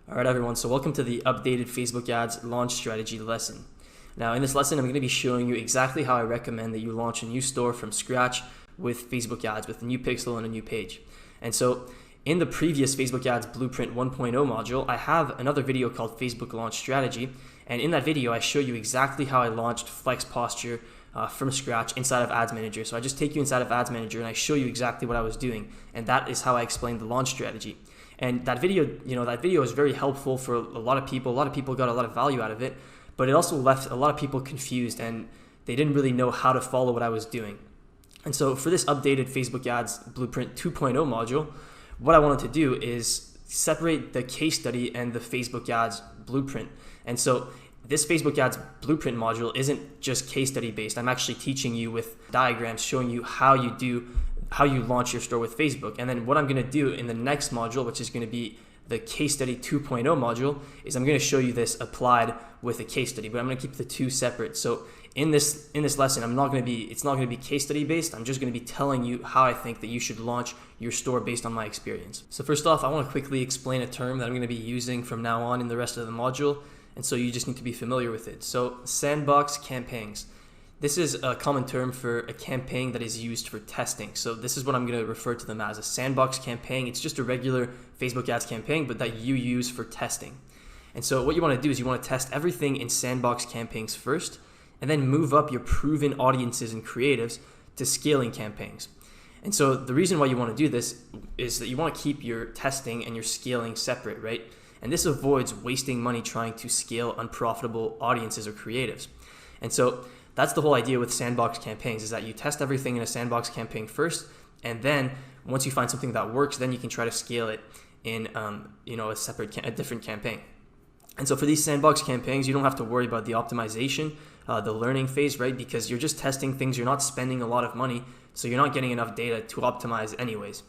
Alright everyone, so welcome to the updated Facebook ads launch strategy lesson. Now in this lesson I'm going to be showing you exactly how I recommend that you launch a new store from scratch with Facebook ads with a new pixel and a new page. And so in the previous Facebook ads blueprint 1.0 module, I have another video called Facebook launch strategy, and in that video I show you exactly how I launched Flex Posture from scratch inside of Ads Manager. So I just take you inside of Ads Manager and I show you exactly what I was doing, and that is how I explained the launch strategy. And that video, that video is very helpful for a lot of people. A lot of people got a lot of value out of it, but it also left a lot of people confused and they didn't really know how to follow what I was doing. And so for this updated Facebook ads blueprint 2.0 module, what I wanted to do is separate the case study and the Facebook ads blueprint. And so this Facebook ads blueprint module isn't just case study based. I'm actually teaching you with diagrams showing you how you launch your store with Facebook. And then what I'm going to do in the next module, which is going to be the case study 2.0 module, is I'm going to show you this applied with a case study, but I'm going to keep the two separate. So in this lesson, it's not going to be case study based. I'm just going to be telling you how I think that you should launch your store based on my experience. So first off, I want to quickly explain a term that I'm going to be using from now on in the rest of the module. And so you just need to be familiar with it. So sandbox campaigns. This is a common term for a campaign that is used for testing. So this is what I'm going to refer to them as, a sandbox campaign. It's just a regular Facebook ads campaign, but that you use for testing. And so what you want to do is you want to test everything in sandbox campaigns first, and then move up your proven audiences and creatives to scaling campaigns. And so the reason why you want to do this is that you want to keep your testing and your scaling separate, right? And this avoids wasting money trying to scale unprofitable audiences or creatives. And so that's the whole idea with sandbox campaigns, is that you test everything in a sandbox campaign first, and then once you find something that works, then you can try to scale it in a different campaign. And so for these sandbox campaigns, you don't have to worry about the optimization, the learning phase, right? Because you're just testing things, you're not spending a lot of money, so you're not getting enough data to optimize anyways.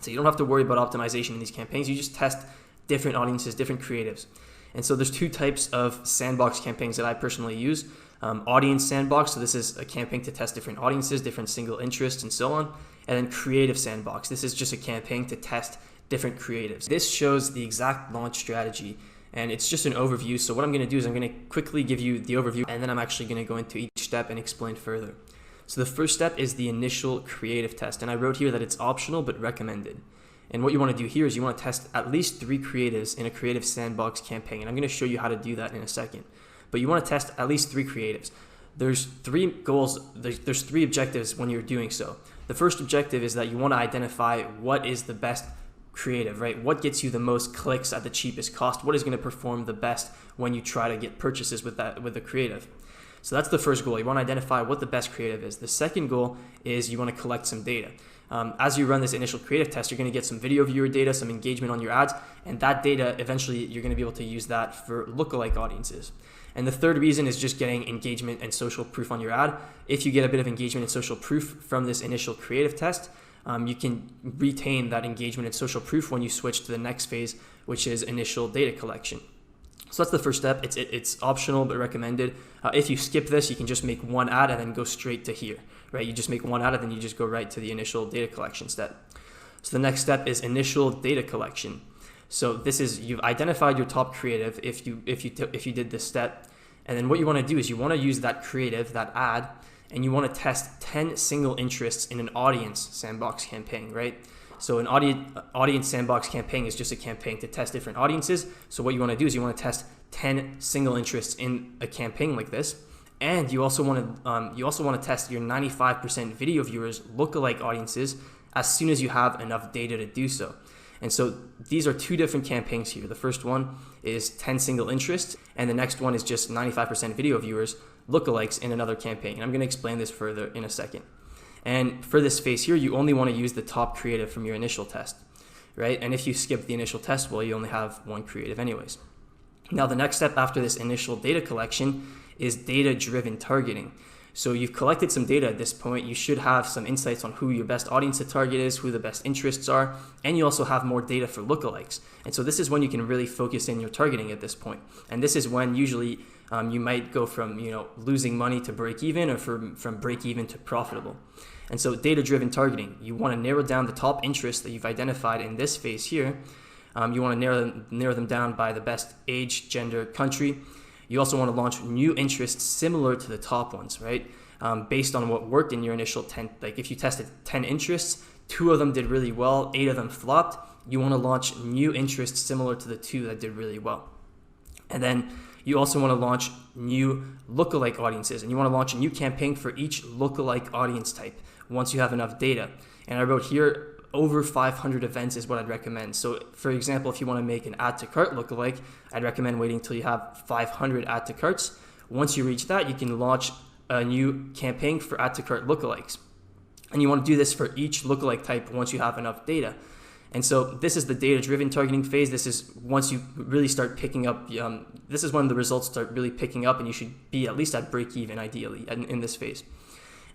So you don't have to worry about optimization in these campaigns, you just test different audiences, different creatives. And so there's two types of sandbox campaigns that I personally use. Audience sandbox, so this is a campaign to test different audiences, different single interests, and so on. And then creative sandbox, this is just a campaign to test different creatives. This shows the exact launch strategy, and it's just an overview. So what I'm going to do is I'm going to quickly give you the overview, and then I'm actually going to go into each step and explain further. So the first step is the initial creative test, and I wrote here that it's optional but recommended. And what you want to do here is you want to test at least 3 creatives in a creative sandbox campaign, and I'm going to show you how to do that in a second. But you want to test at least 3 creatives. There's 3 goals, there's 3 objectives when you're doing so. The first objective is that you want to identify what is the best creative, right? What gets you the most clicks at the cheapest cost? What is going to perform the best when you try to get purchases with the creative? So that's the first goal. You want to identify what the best creative is. The second goal is you want to collect some data. As you run this initial creative test, you're going to get some video viewer data, some engagement on your ads, and that data, eventually, you're going to be able to use that for lookalike audiences. And the third reason is just getting engagement and social proof on your ad. If you get a bit of engagement and social proof from this initial creative test, you can retain that engagement and social proof when you switch to the next phase, which is initial data collection. So that's the first step. It's optional but recommended. If you skip this, you can just make one ad and then go straight to here, right? You just make one ad and then you just go right to the initial data collection step. So the next step is initial data collection. So this is, you've identified your top creative if you did this step, and then what you want to do is you want to use that creative, that ad, and you want to test 10 single interests in an audience sandbox campaign, right? So an audience sandbox campaign is just a campaign to test different audiences. So what you want to do is you want to test 10 single interests in a campaign like this, and you also want to test your 95% video viewers lookalike audiences as soon as you have enough data to do so. And so these are 2 different campaigns here. The first one is 10 single interests, and the next one is just 95% video viewers lookalikes in another campaign. And I'm going to explain this further in a second. And for this phase here, you only want to use the top creative from your initial test, right? And if you skip the initial test, well, you only have 1 creative anyways. Now, the next step after this initial data collection is data-driven targeting. So you've collected some data at this point. You should have some insights on who your best audience to target is, who the best interests are, and you also have more data for lookalikes. And so this is when you can really focus in your targeting at this point. And this is when usually you might go from losing money to break even, or from break even to profitable. And so data-driven targeting, you want to narrow down the top interests that you've identified in this phase here You want to narrow them down by the best age, gender, country. You also want to launch new interests similar to the top ones, right? Based on what worked in your initial 10, like if you tested 10 interests, 2 of them did really well, 8 of them flopped, you want to launch new interests similar to the 2 that did really well. And then you also want to launch new lookalike audiences, and you want to launch a new campaign for each lookalike audience type once you have enough data. And I wrote here, over 500 events is what I'd recommend. So for example, if you want to make an add to cart lookalike, I'd recommend waiting until you have 500 add to carts. Once you reach that, you can launch a new campaign for add to cart lookalikes. And you want to do this for each lookalike type once you have enough data. And so this is the data-driven targeting phase. This is once you really start picking up, this is when the results start really picking up, and you should be at least at break even ideally in this phase.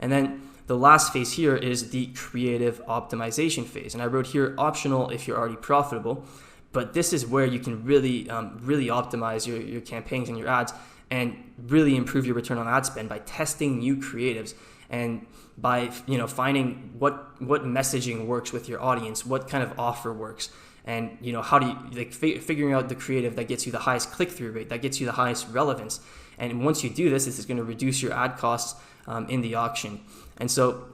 And then the last phase here is the creative optimization phase. And I wrote here optional if you're already profitable, but this is where you can really, really optimize your campaigns and your ads and really improve your return on ad spend by testing new creatives and by finding what messaging works with your audience, what kind of offer works, and how do you figuring out the creative that gets you the highest click-through rate, that gets you the highest relevance. And once you do this is going to reduce your ad costs in the auction. And so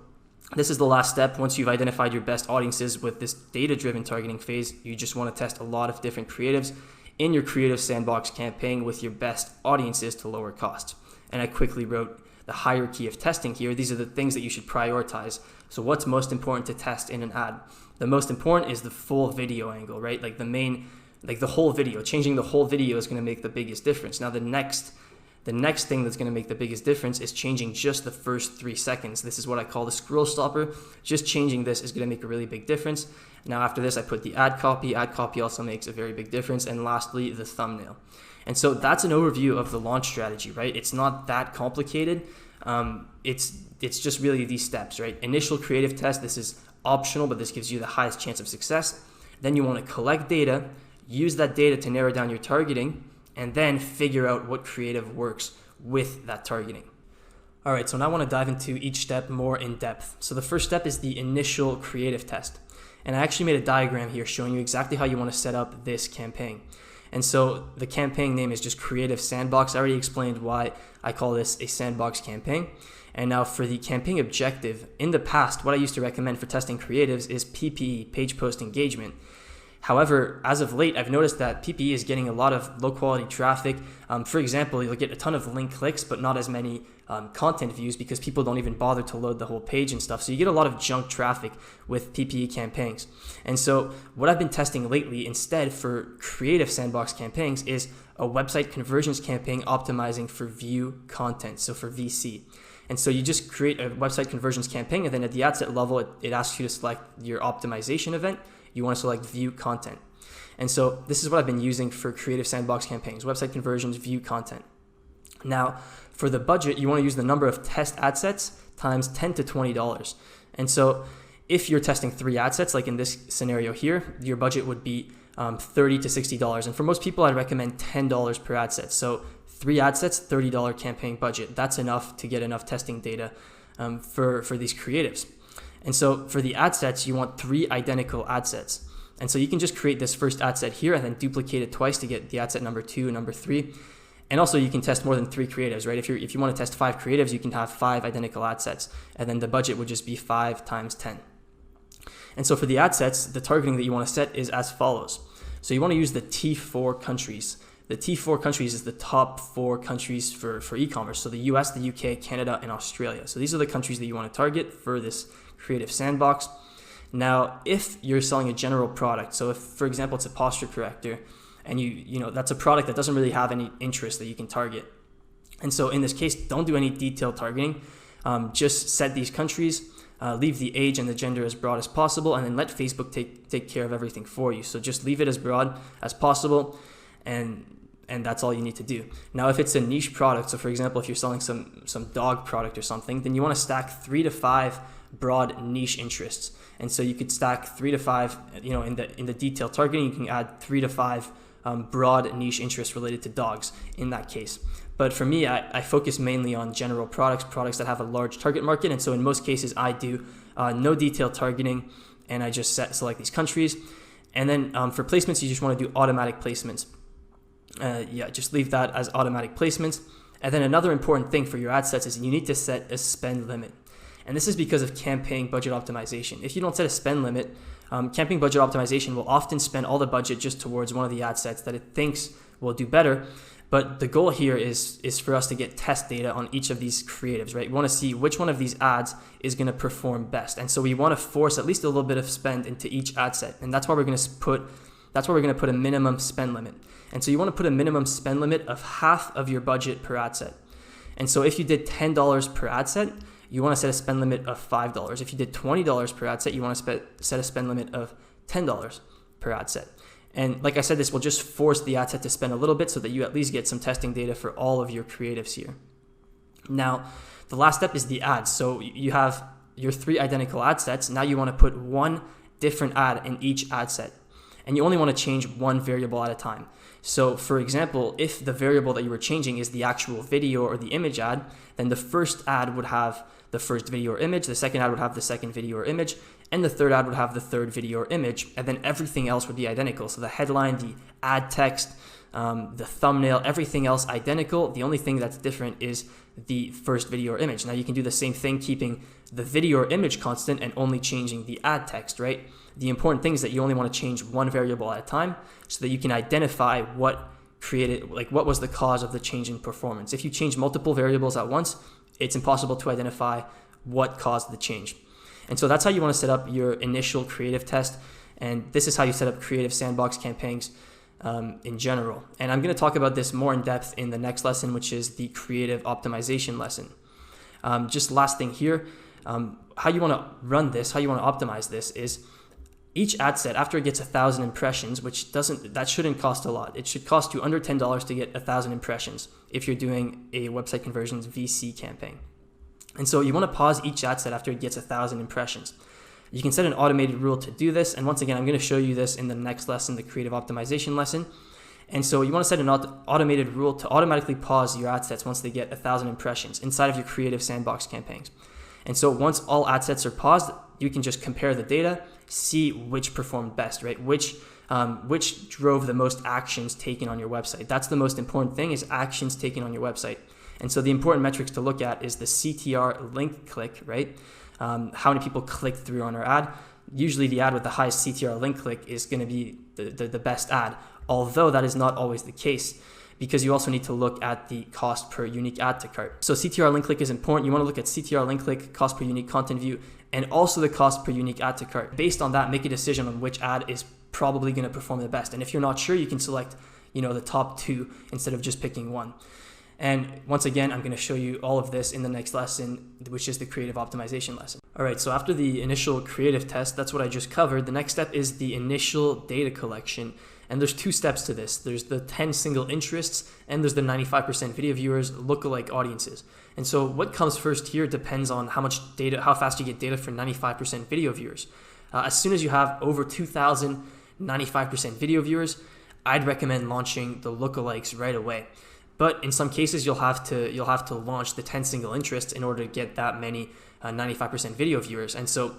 this is the last step. Once you've identified your best audiences with this data-driven targeting phase, you just want to test a lot of different creatives in your creative sandbox campaign with your best audiences to lower costs. And I quickly wrote the hierarchy of testing here. These are the things that you should prioritize. So what's most important to test in an ad? The most important is the full video angle, right? Like the whole video. Changing the whole video is going to make the biggest difference. Now the next thing that's going to make the biggest difference is changing just the first 3 seconds. This is what I call the scroll stopper. Just changing this is going to make a really big difference. Now after this, I put the ad copy. Ad copy also makes a very big difference. And lastly, the thumbnail. And so that's an overview of the launch strategy, right? It's not that complicated. It's just really these steps, right? Initial creative test, this is optional, but this gives you the highest chance of success. Then you want to collect data, use that data to narrow down your targeting, and then figure out what creative works with that targeting. All right, so now I want to dive into each step more in depth. So the first step is the initial creative test. And I actually made a diagram here showing you exactly how you want to set up this campaign. And so the campaign name is just Creative Sandbox. I already explained why I call this a sandbox campaign. And now for the campaign objective, in the past, what I used to recommend for testing creatives is PPE, page post engagement. However, as of late, I've noticed that PPE is getting a lot of low quality traffic. For example, you'll get a ton of link clicks, but not as many content views because people don't even bother to load the whole page and stuff. So you get a lot of junk traffic with PPE campaigns. And so what I've been testing lately instead for creative sandbox campaigns is a website conversions campaign optimizing for view content, so for VC. And so you just create a website conversions campaign, and then at the ad set level, it asks you to select your optimization event. You want to select view content. And so this is what I've been using for creative sandbox campaigns, website conversions, view content. Now, for the budget, you want to use the number of test ad sets times $10 to $20. And so if you're testing 3 ad sets, like in this scenario here, your budget would be $30 to $60. And for most people, I'd recommend $10 per ad set. So 3 ad sets, $30 campaign budget. That's enough to get enough testing data for these creatives. And so for the ad sets, you want 3 identical ad sets. And so you can just create this first ad set here and then duplicate it twice to get the ad set number 2 and number 3. And also you can test more than 3 creatives, right? If you want to test 5 creatives, you can have 5 identical ad sets. And then the budget would just be 5 times 10. And so for the ad sets, the targeting that you want to set is as follows. So you want to use the T4 countries. The T4 countries is the top 4 countries for e-commerce. So the US, the UK, Canada, and Australia. So these are the countries that you want to target for this creative sandbox. Now, if you're selling a general product, so if, for example, it's a posture corrector, and you know that's a product that doesn't really have any interest that you can target. And so in this case, don't do any detailed targeting. Just set these countries, leave the age and the gender as broad as possible, and then let Facebook take care of everything for you. So just leave it as broad as possible, and that's all you need to do. Now, if it's a niche product, so for example, if you're selling some dog product or something, then you want to stack 3 to 5 broad niche interests. And so you could stack 3 to 5, in the detailed targeting, you can add 3 to 5 broad niche interests related to dogs in that case. But for me, I focus mainly on general products that have a large target market. And so in most cases, I do no detailed targeting, and I just select these countries. And then for placements, you just want to do automatic placements. Just leave that as automatic placements. And then another important thing for your ad sets is you need to set a spend limit. And this is because of campaign budget optimization. If you don't set a spend limit, campaign budget optimization will often spend all the budget just towards one of the ad sets that it thinks will do better. But the goal here is for us to get test data on each of these creatives, right? We want to see which one of these ads is going to perform best. And so we want to force at least a little bit of spend into each ad set. And that's why we're going to put a minimum spend limit. And so you want to put a minimum spend limit of half of your budget per ad set. And so if you did $10 per ad set, you want to set a spend limit of $5. If you did $20 per ad set, you want to set a spend limit of $10 per ad set. And like I said, this will just force the ad set to spend a little bit so that you at least get some testing data for all of your creatives here. Now, the last step is the ads. So you have your 3 identical ad sets. Now you want to put one different ad in each ad set. And you only want to change one variable at a time. So for example, if the variable that you were changing is the actual video or the image ad, then the first ad would have the first video or image, the second ad would have the second video or image, and the third ad would have the third video or image, and then everything else would be identical. So the headline, the ad text, the thumbnail, everything else identical. The only thing that's different is the first video or image. Now you can do the same thing, keeping the video or image constant and only changing the ad text, right? The important thing is that you only want to change one variable at a time so that you can identify what was the cause of the change in performance. If you change multiple variables at once, it's impossible to identify what caused the change. And so that's how you want to set up your initial creative test. And this is how you set up creative sandbox campaigns in general. And I'm going to talk about this more in depth in the next lesson, which is the creative optimization lesson. Just last thing here, how you want to run this, how you want to optimize this is each ad set, after it gets 1,000 impressions, that shouldn't cost a lot. It should cost you under $10 to get 1,000 impressions if you're doing a website conversions VC campaign. And so you want to pause each ad set after it gets 1,000 impressions. You can set an automated rule to do this. And once again, I'm going to show you this in the next lesson, the creative optimization lesson. And so you want to set an automated rule to automatically pause your ad sets once they get 1,000 impressions inside of your creative sandbox campaigns. And so once all ad sets are paused, you can just compare the data, see which performed best, right? Which drove the most actions taken on your website. That's the most important thing, is actions taken on your website. And so the important metrics to look at is the CTR link click, right? How many people clicked through on our ad. Usually the ad with the highest CTR link click is going to be the best ad, although that is not always the case, because you also need to look at the cost per unique add to cart. So CTR link click is important. You want to look at CTR link click, cost per unique content view, and also the cost per unique add to cart. Based on that, make a decision on which ad is probably going to perform the best. And if you're not sure, you can select, the top 2 instead of just picking one. And once again, I'm going to show you all of this in the next lesson, which is the creative optimization lesson. All right, so after the initial creative test, that's what I just covered. The next step is the initial data collection. And there's 2 steps to this. There's the 10 single interests, and there's the 95% video viewers, lookalike audiences. And so what comes first here depends on how fast you get data for 95% video viewers. As soon as you have over 2,000 95% video viewers, I'd recommend launching the lookalikes right away. But in some cases, you'll have to launch the 10 single interests in order to get that many 95% video viewers. And so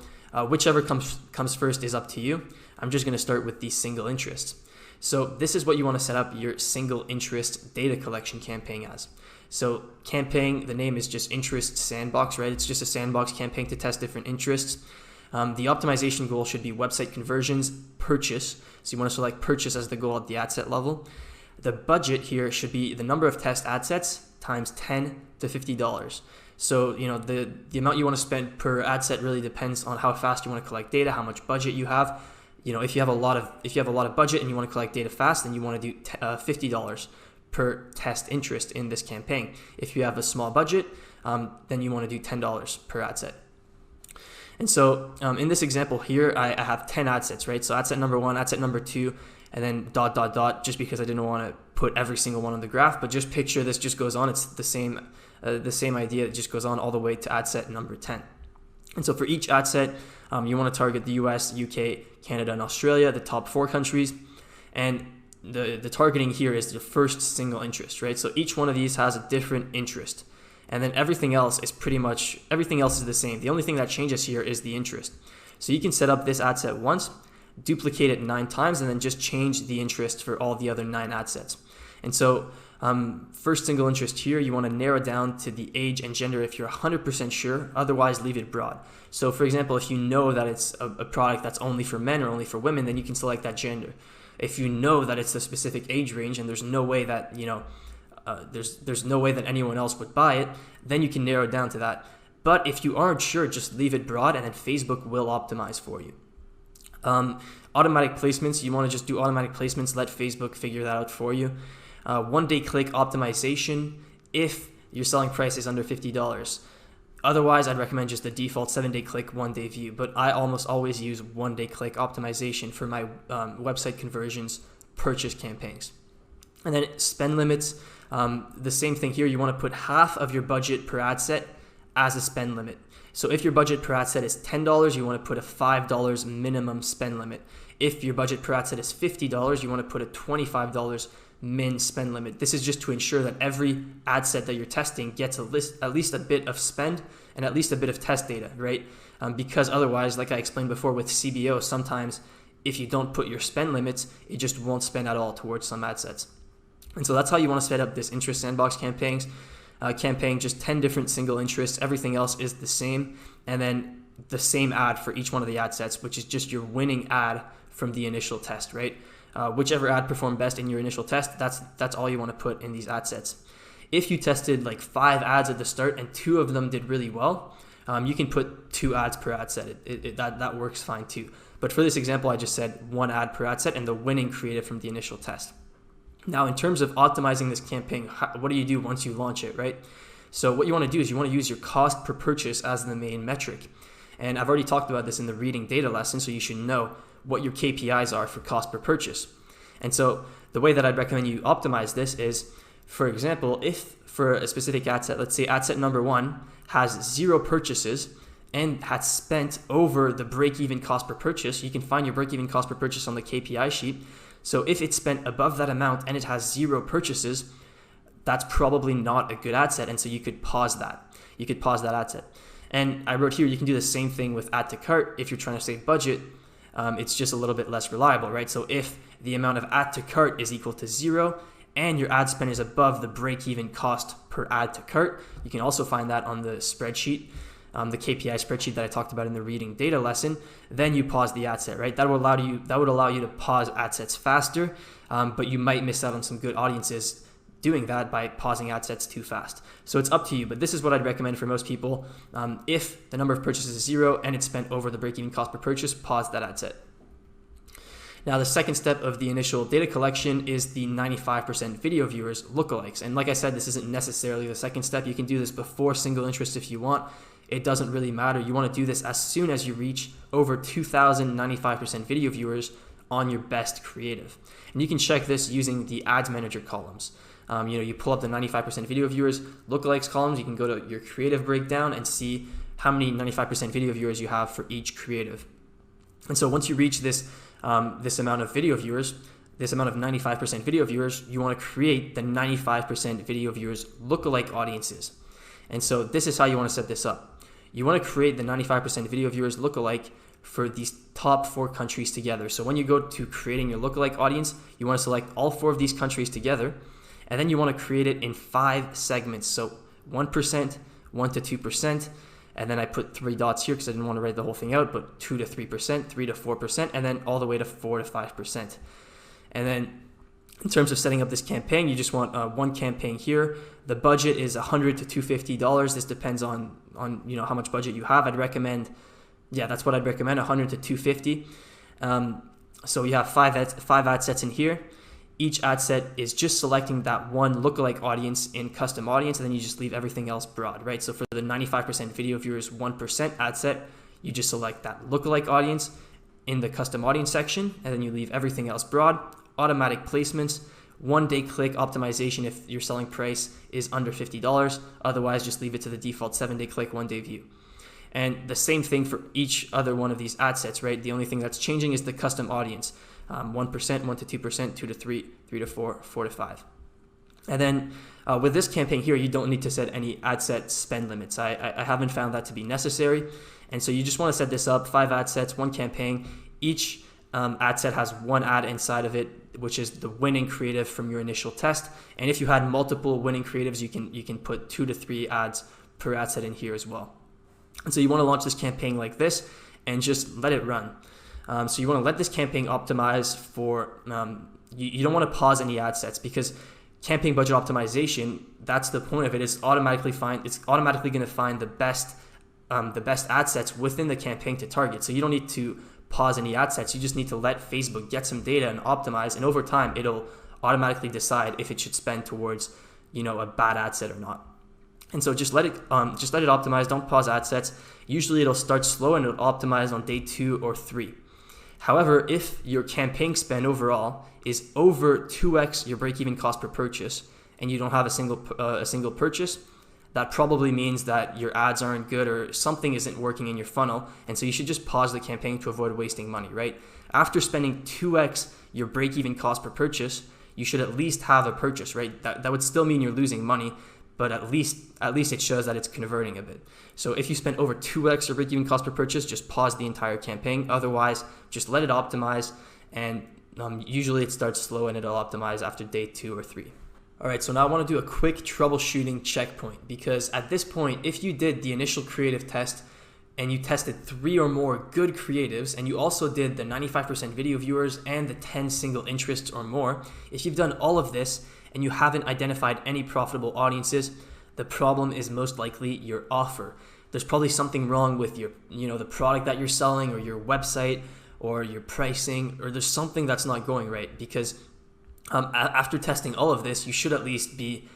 whichever comes first is up to you. I'm just going to start with the single interests. So this is what you want to set up your single interest data collection campaign as. So campaign, the name is just interest sandbox, right? It's just a sandbox campaign to test different interests. The optimization goal should be website conversions, purchase. So you want to select purchase as the goal at the ad set level. The budget here should be the number of test ad sets times $10 to $50. So, the amount you want to spend per ad set really depends on how fast you want to collect data, how much budget you have. If you have a lot of budget and you want to collect data fast, then you want to do $50 per test interest in this campaign. If you have a small budget, then you want to do $10 per ad set. And so in this example here, I have 10 ad sets, right? So ad set number 1, ad set number 2, and then ... just because I didn't want to put every single one on the graph, but just picture this just goes on. It's the same idea. It just goes on all the way to ad set number 10. And so for each ad set, you want to target the US, UK, Canada, and Australia, the top 4 countries. And the targeting here is the first single interest, right? So each one of these has a different interest. And then everything else is the same. The only thing that changes here is the interest. So you can set up this ad set once, duplicate it 9 times, and then just change the interest for all the other 9 ad sets. And so first single interest here, you want to narrow down to the age and gender if you're 100% sure, otherwise leave it broad. So for example, if you know that it's a product that's only for men or only for women, then you can select that gender. If you know that it's a specific age range and there's no way that, there's no way that anyone else would buy it, then you can narrow it down to that. But if you aren't sure, just leave it broad, and then Facebook will optimize for you. Automatic placements, you want to just do automatic placements, let Facebook figure that out for you. One-day click optimization if your selling price is under $50. Otherwise, I'd recommend just the default 7-day click, 1-day view. But I almost always use 1-day click optimization for my website conversions purchase campaigns. And then spend limits, the same thing here. You want to put half of your budget per ad set as a spend limit. So if your budget per ad set is $10, you want to put a $5 minimum spend limit. If your budget per ad set is $50, you want to put a $25 min spend limit. This is just to ensure that every ad set that you're testing gets at least a bit of spend and at least a bit of test data, right? Because otherwise, like I explained before with CBO, sometimes if you don't put your spend limits, it just won't spend at all towards some ad sets. And so that's how you want to set up this interest sandbox campaign, just 10 different single interests. Everything else is the same. And then the same ad for each one of the ad sets, which is just your winning ad from the initial test, right? Whichever ad performed best in your initial test, that's all you want to put in these ad sets. If you tested like 5 ads at the start and 2 of them did really well, you can put 2 ads per ad set. That works fine too. But for this example, I just said 1 ad per ad set and the winning creative from the initial test. Now, in terms of optimizing this campaign, what do you do once you launch it, right? So what you want to do is you want to use your cost per purchase as the main metric. And I've already talked about this in the reading data lesson, so you should know what your KPIs are for cost per purchase. And so the way that I'd recommend you optimize this is, for example, if for a specific ad set, let's say ad set number 1 has 0 purchases and had spent over the break-even cost per purchase, you can find your break-even cost per purchase on the KPI sheet. So if it spent above that amount and it has 0 purchases, that's probably not a good ad set. And so you could pause that. You could pause that ad set. And I wrote here, you can do the same thing with add to cart if you're trying to save budget. It's just a little bit less reliable, right? So if the amount of add to cart is equal to 0 and your ad spend is above the break-even cost per add to cart, you can also find that on the spreadsheet, the KPI spreadsheet that I talked about in the reading data lesson. Then you pause the ad set, right? That would allow you to pause ad sets faster, but you might miss out on some good audiences doing that by pausing ad sets too fast. So it's up to you, but this is what I'd recommend for most people. If the number of purchases is 0 and it's spent over the break-even cost per purchase, pause that ad set. Now, the second step of the initial data collection is the 95% video viewers lookalikes. And like I said, this isn't necessarily the second step. You can do this before single interest if you want. It doesn't really matter. You want to do this as soon as you reach over 2,000 95% video viewers on your best creative. And you can check this using the ads manager columns. You pull up the 95% video viewers lookalikes columns. You can go to your creative breakdown and see how many 95% video viewers you have for each creative. And so once you reach this amount of video viewers, this amount of 95% video viewers, you want to create the 95% video viewers lookalike audiences. And so this is how you want to set this up. You want to create the 95% video viewers lookalike for these top 4 countries together. So when you go to creating your lookalike audience, you want to select all 4 of these countries together, and then you want to create it in 5 segments. So 1%, 1 to 2%, and then I put 3 dots here because I didn't want to write the whole thing out, but 2 to 3%, 3 to 4%, and then all the way to 4 to 5%. And then in terms of setting up this campaign, you just want one campaign here. The budget is $100 to $250. This depends on how much budget you have. I'd recommend, that's what I'd recommend, $100 to $250. So you have 5 ad sets in here. Each ad set is just selecting that one lookalike audience in custom audience, and then you just leave everything else broad, right? So for the 95% video viewers 1% ad set, you just select that lookalike audience in the custom audience section, and then you leave everything else broad. Automatic placements, 1-day click optimization if your selling price is under $50. Otherwise, just leave it to the default 7-day click, 1-day view. And the same thing for each other one of these ad sets, right? The only thing that's changing is the custom audience. 1%, 1 to 2%, 2 to 3, 3 to 4, 4 to 5. And then with this campaign here, you don't need to set any ad set spend limits. I haven't found that to be necessary. And so you just want to set this up, 5 ad sets, 1 campaign. Each ad set has one ad inside of it, which is the winning creative from your initial test. And if you had multiple winning creatives, you can put 2 to 3 ads per ad set in here as well. And so you want to launch this campaign like this and just let it run. So you want to let this campaign optimize for, you don't want to pause any ad sets, because campaign budget optimization, that's the point of it. It's automatically going to find the best ad sets within the campaign to target. So you don't need to pause any ad sets. You just need to let Facebook get some data and optimize, and over time it'll automatically decide if it should spend towards, a bad ad set or not. And so just let it optimize. Don't pause ad sets. Usually it'll start slow and it'll optimize on day 2 or 3. However, if your campaign spend overall is over 2x your break-even cost per purchase, and you don't have a single purchase, that probably means that your ads aren't good or something isn't working in your funnel. And so you should just pause the campaign to avoid wasting money, right? After spending 2x your break-even cost per purchase, you should at least have a purchase, right? That would still mean you're losing money, but at least it shows that it's converting a bit. So if you spend over 2x your break-even cost per purchase, just pause the entire campaign. Otherwise, just let it optimize, and usually it starts slow and it'll optimize after day 2 or 3. All right, so now I want to do a quick troubleshooting checkpoint, because at this point, if you did the initial creative test and you tested 3 or more good creatives, and you also did the 95% video viewers and the 10 single interests or more, if you've done all of this and you haven't identified any profitable audiences, the problem is most likely your offer. There's probably something wrong with your, the product that you're selling, or your website, or your pricing, or there's something that's not going right, because after testing all of this, you should at least be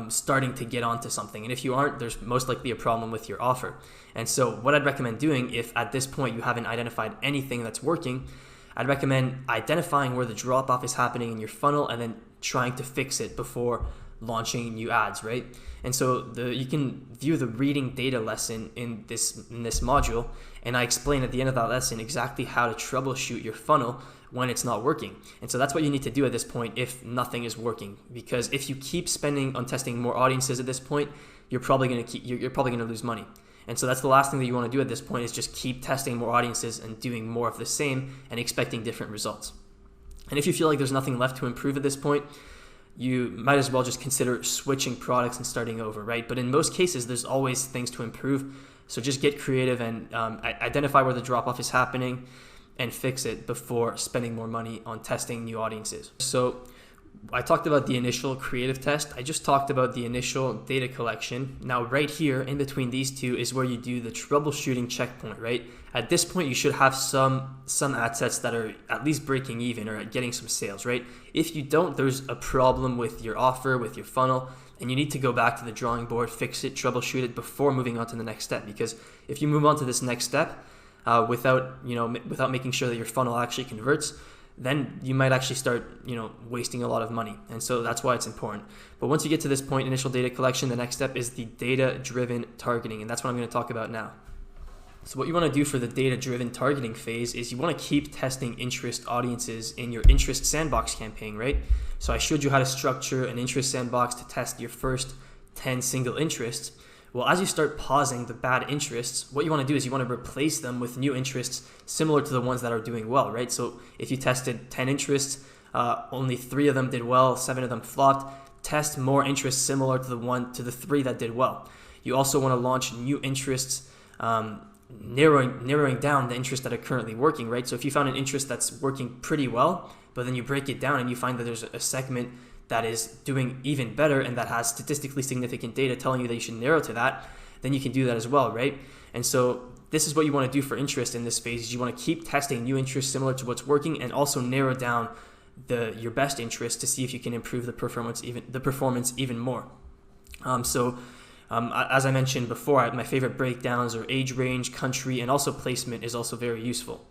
starting to get onto something. And if you aren't, there's most likely a problem with your offer. And so what I'd recommend doing, if at this point you haven't identified anything that's working, I'd recommend identifying where the drop-off is happening in your funnel and then trying to fix it before launching new ads, right? And so you can view the reading data lesson in this module, and I explain at the end of that lesson exactly how to troubleshoot your funnel when it's not working. And so that's what you need to do at this point if nothing is working, because if you keep spending on testing more audiences at this point, you're probably going to lose money. And so that's the last thing that you want to do at this point, is just keep testing more audiences and doing more of the same and expecting different results. And if you feel like there's nothing left to improve at this point, you might as well just consider switching products and starting over, right? But in most cases, there's always things to improve. So just get creative and identify where the drop-off is happening and fix it before spending more money on testing new audiences. So I talked about the initial creative test. I just talked about the initial data collection. Now right here in between these two is where you do the troubleshooting checkpoint, right? At this point, you should have some ad sets that are at least breaking even or getting some sales, right? If you don't, there's a problem with your offer, with your funnel, and you need to go back to the drawing board, fix it, troubleshoot it before moving on to the next step. Because if you move on to this next step without making sure that your funnel actually converts, then you might actually start, wasting a lot of money. And so that's why it's important. But once you get to this point, initial data collection, the next step is the data-driven targeting. And that's what I'm going to talk about now. So what you want to do for the data-driven targeting phase is you want to keep testing interest audiences in your interest sandbox campaign, right? So I showed you how to structure an interest sandbox to test your first 10 single interests. Well, as you start pausing the bad interests, what you want to do is you want to replace them with new interests similar to the ones that are doing well, right? So if you tested 10 interests, only 3 of them did well, 7 of them flopped, test more interests similar to the 3 that did well. You also want to launch new interests, narrowing down the interests that are currently working, right? So if you found an interest that's working pretty well, but then you break it down and you find that there's a segment that is doing even better and that has statistically significant data telling you that you should narrow to that, then you can do that as well, right? And so this is what you want to do for interest in this phase, is you want to keep testing new interests similar to what's working and also narrow down your best interest to see if you can improve the performance even more. As I mentioned before, my favorite breakdowns are age range, country, and also placement is also very useful.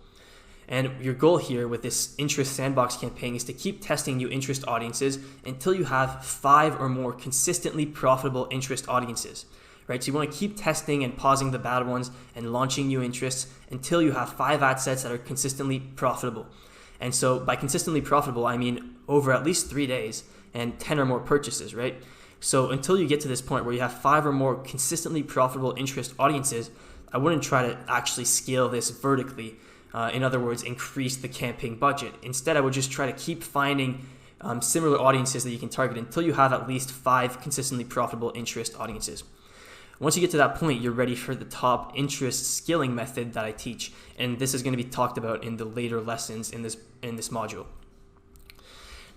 And your goal here with this interest sandbox campaign is to keep testing new interest audiences until you have 5 or more consistently profitable interest audiences, right? So you want to keep testing and pausing the bad ones and launching new interests until you have 5 ad sets that are consistently profitable. And so by consistently profitable, I mean over at least 3 days and 10 or more purchases, right? So until you get to this point where you have 5 or more consistently profitable interest audiences, I wouldn't try to actually scale this vertically. In other words, increase the campaign budget. Instead, I would just try to keep finding similar audiences that you can target until you have at least 5 consistently profitable interest audiences. Once you get to that point, you're ready for the top interest scaling method that I teach, and this is going to be talked about in the later lessons in this module.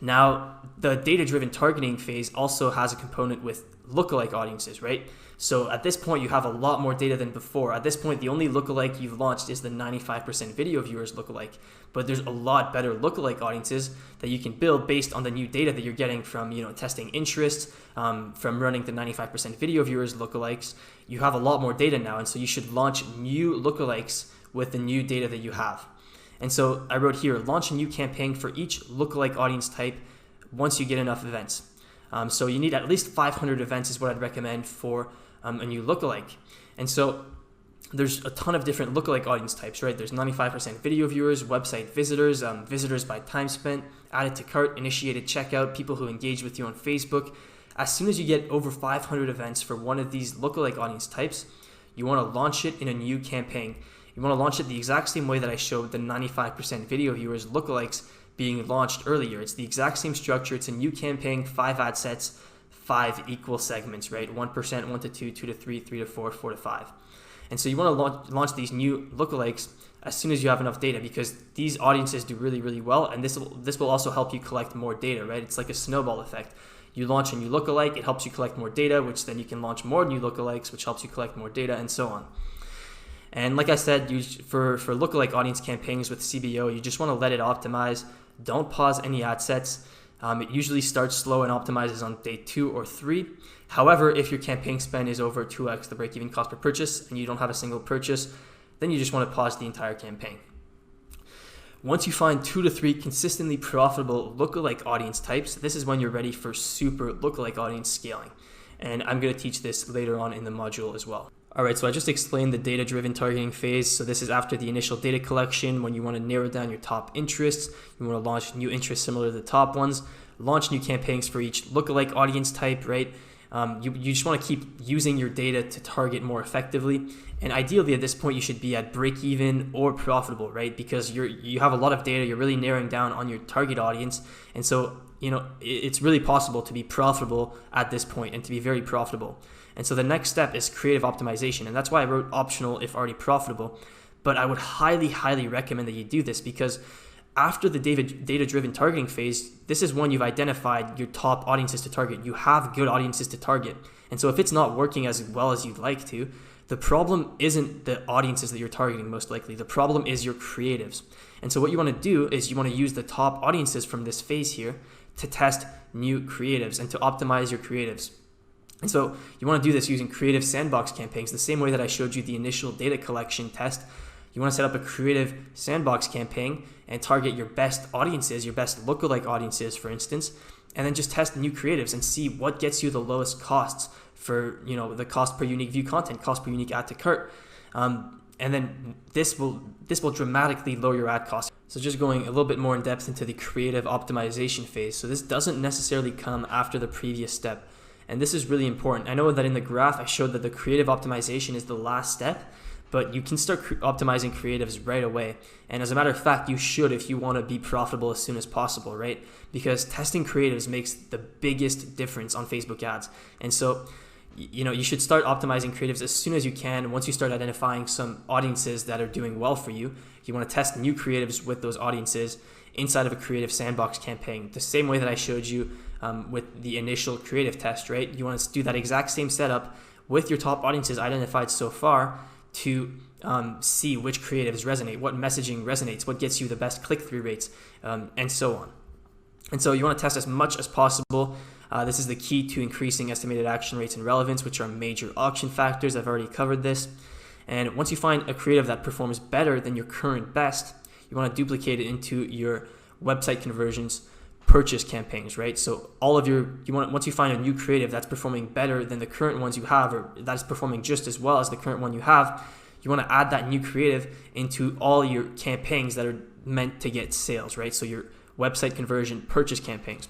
Now, the data-driven targeting phase also has a component with lookalike audiences, right? So at this point, you have a lot more data than before. At this point, the only lookalike you've launched is the 95% video viewers lookalike, but there's a lot better lookalike audiences that you can build based on the new data that you're getting from, testing interest, from running the 95% video viewers lookalikes. You have a lot more data now, and so you should launch new lookalikes with the new data that you have. And so I wrote here, launch a new campaign for each lookalike audience type once you get enough events. So you need at least 500 events is what I'd recommend for a new lookalike. And so there's a ton of different lookalike audience types, right? There's 95% video viewers, website visitors, visitors by time spent, added to cart, initiated checkout, people who engage with you on Facebook. As soon as you get over 500 events for one of these lookalike audience types, you want to launch it in a new campaign. You want to launch it the exact same way that I showed the 95% video viewers lookalikes being launched earlier. It's the exact same structure. It's a new campaign, 5 ad sets, 5 equal segments, right? 1%, 1 to 2, 2 to 3, 3 to 4, 4 to 5. And so you want to launch these new lookalikes as soon as you have enough data, because these audiences do really, really well, and this will also help you collect more data, right? It's like a snowball effect. You launch a new lookalike, it helps you collect more data, which then you can launch more new lookalikes, which helps you collect more data, and so on. And like I said, for lookalike audience campaigns with CBO, you just want to let it optimize. Don't pause any ad sets. It usually starts slow and optimizes on day 2 or 3. However, if your campaign spend is over 2x the break-even cost per purchase and you don't have a single purchase, then you just want to pause the entire campaign. Once you find 2 to 3 consistently profitable lookalike audience types, this is when you're ready for super lookalike audience scaling. And I'm going to teach this later on in the module as well. All right, so I just explained the data-driven targeting phase. So this is after the initial data collection, when you want to narrow down your top interests. You want to launch new interests similar to the top ones. Launch new campaigns for each lookalike audience type, right? You just want to keep using your data to target more effectively. And ideally at this point, you should be at break even or profitable, right? Because you have a lot of data, you're really narrowing down on your target audience. And so, it's really possible to be profitable at this point and to be very profitable. And so the next step is creative optimization. And that's why I wrote optional if already profitable. But I would highly, highly recommend that you do this, because after the data-driven targeting phase, this is when you've identified your top audiences to target. You have good audiences to target. And so if it's not working as well as you'd like to, the problem isn't the audiences that you're targeting, most likely. The problem is your creatives. And so what you want to do is you want to use the top audiences from this phase here to test new creatives and to optimize your creatives. And so you want to do this using creative sandbox campaigns, the same way that I showed you the initial data collection test. You want to set up a creative sandbox campaign and target your best audiences, your best lookalike audiences, for instance, and then just test new creatives and see what gets you the lowest costs for, the cost per unique view content, cost per unique add to cart. And then this will dramatically lower your ad costs. So just going a little bit more in depth into the creative optimization phase. So this doesn't necessarily come after the previous step. And this is really important. I know that in the graph, I showed that the creative optimization is the last step, but you can start optimizing creatives right away. And as a matter of fact, you should if you want to be profitable as soon as possible, right? Because testing creatives makes the biggest difference on Facebook ads. And so, you should start optimizing creatives as soon as you can. Once you start identifying some audiences that are doing well for you, you want to test new creatives with those audiences inside of a creative sandbox campaign, the same way that I showed you with the initial creative test, right? You want to do that exact same setup with your top audiences identified so far to see which creatives resonate, what messaging resonates, what gets you the best click-through rates, and so on. And so you want to test as much as possible. This is the key to increasing estimated action rates and relevance, which are major auction factors. I've already covered this. And once you find a creative that performs better than your current best, you want to duplicate it into your website conversions purchase campaigns, right? So once you find a new creative that's performing better than the current ones you have, or that's performing just as well as the current one you have, you want to add that new creative into all your campaigns that are meant to get sales, right? So your website conversion purchase campaigns.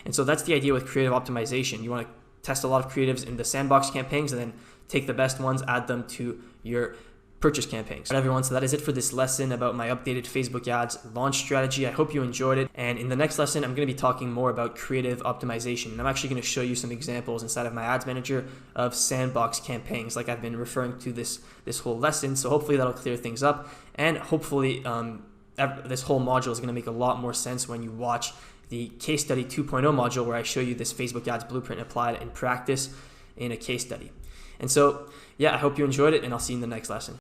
And so that's the idea with creative optimization. You want to test a lot of creatives in the sandbox campaigns and then take the best ones, add them to your purchase campaigns. All right, everyone, so that is it for this lesson about my updated Facebook ads launch strategy. I hope you enjoyed it. And in the next lesson, I'm going to be talking more about creative optimization. And I'm actually going to show you some examples inside of my ads manager of sandbox campaigns, like I've been referring to this whole lesson. So hopefully that'll clear things up. And hopefully this whole module is going to make a lot more sense when you watch the case study 2.0 module, where I show you this Facebook ads blueprint applied in practice in a case study. And so, yeah, I hope you enjoyed it, and I'll see you in the next lesson.